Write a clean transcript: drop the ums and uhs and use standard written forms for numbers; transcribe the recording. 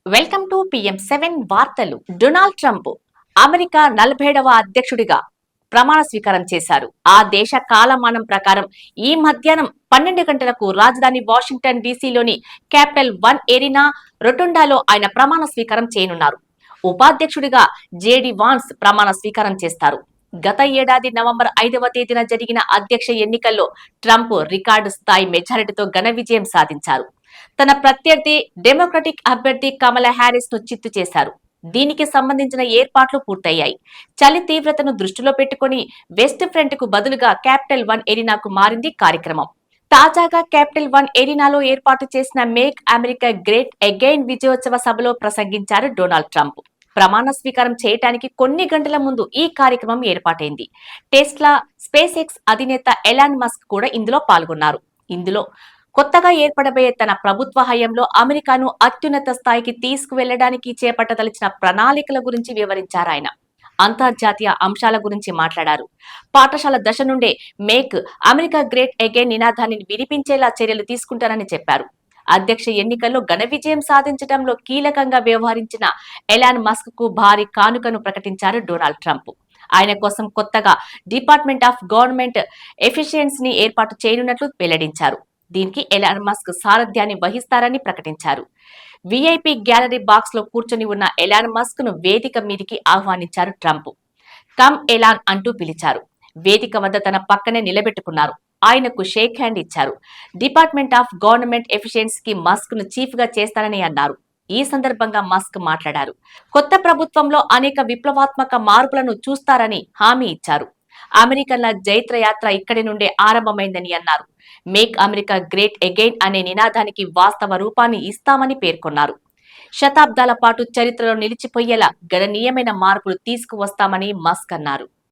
Welcome to PM7 వార్తలు. Donald Trump America 47వ అధ్యక్షుడిగా ప్రమాణ స్వీకారం చేశారు. ఆ దేశ కాలమానం ప్రకారం ఈ మధ్యాహ్నం 12 గంటలకు రాజధాని వాషింగ్టన్ డీసీలోని క్యాపిటల్ వన్ ఎరీనా రొటుండాలో ఆయన ప్రమాణ స్వీకారం చేయనున్నారు. ఉపాధ్యక్షుడిగా జేడి వాన్స్ ప్రమాణ స్వీకారం చేస్తారు. గత ఏడాది నవంబర్ 5వ తేదీన జరిగిన అధ్యక్ష ఎన్నికల్లో ట్రంప్ రికార్డు స్థాయి మెజారిటీతో ఘన విజయం సాధించారు. తన ప్రత్యర్థి డెమోక్రటిక్ అభ్యర్థి కమలా హ్యారిస్ ను చిత్తు చేశారు. దీనికి సంబంధించిన ఏర్పాట్లు పూర్తయ్యాయి. చలి తీవ్రతను దృష్టిలో పెట్టుకుని వెస్ట్ ఫ్రంట్ కు బదులుగా క్యాపిటల్ వన్ ఎరీనాకు మారింది కార్యక్రమం. తాజాగా క్యాపిటల్ వన్ ఎరీనాలో ఏర్పాటు చేసిన మేక్ అమెరికా గ్రేట్ అగైన్ విజయోత్సవ సభలో ప్రసంగించారు డొనాల్డ్ ట్రంప్. ప్రమాణ స్వీకారం చేయడానికి కొన్ని గంటల ముందు ఈ కార్యక్రమం ఏర్పాటైంది. టెస్లా, స్పేస్ ఎక్స్ అధినేత ఎలాన్ మస్క్ కూడా ఇందులో పాల్గొన్నారు. ఇందులో కొత్తగా ఏర్పడబోయే తన ప్రభుత్వ హయాంలో అమెరికాను అత్యున్నత స్థాయికి తీసుకువెళ్లడానికి చేపట్టదలిచిన ప్రణాళికల గురించి వివరించారు ఆయన. అంతర్జాతీయ అంశాల గురించి మాట్లాడారు. పాఠశాల దశ నుండే మేక్ అమెరికా గ్రేట్ అగైన్ నినాదాన్ని వినిపించేలా చర్యలు తీసుకుంటారని చెప్పారు. అధ్యక్ష ఎన్నికల్లో ఘన విజయం సాధించడంలో కీలకంగా వ్యవహరించిన ఎలాన్ మస్క్ కు భారీ కానుకను ప్రకటించారు డొనాల్డ్ ట్రంప్. ఆయన కోసం కొత్తగా డిపార్ట్మెంట్ ఆఫ్ గవర్నమెంట్ ఎఫిషియన్సీని ఏర్పాటు చేయనున్నట్లు వెల్లడించారు. దీనికి ఎలాన్ మస్క్ సారథ్యాన్ని వహిస్తారని ప్రకటించారు. విఐపి గ్యాలరీ బాక్స్ లో కూర్చొని ఉన్న ఎలాన్ మస్క్ ను వేదిక మీదికి ఆహ్వానించారు ట్రంప్. కమ్ ఎలాన్ అంటూ పిలిచారు. వేదిక వద్ద తన పక్కనే నిలబెట్టుకున్నారు. ఆయనకు షేక్ హ్యాండ్ ఇచ్చారు. డిపార్ట్మెంట్ ఆఫ్ గవర్నమెంట్ ఎఫిషియన్సీకి మస్క్ ను చీఫ్ గా చేస్తానని అన్నారు. ఈ సందర్భంగా మస్క్ మాట్లాడారు. కొత్త ప్రభుత్వంలో అనేక విప్లవాత్మక మార్పులను చూస్తారని హామీ ఇచ్చారు. అమెరికన్ల జైత్రయాత్ర ఇక్కడి నుండే ఆరంభమైందని అన్నారు. మేక్ అమెరికా గ్రేట్ అగైన్ అనే నినాదానికి వాస్తవ రూపాన్ని ఇస్తామని పేర్కొన్నారు. శతాబ్దాల పాటు చరిత్రలో నిలిచిపోయేలా గణనీయమైన మార్పులు తీసుకువస్తామని మస్క్ అన్నారు.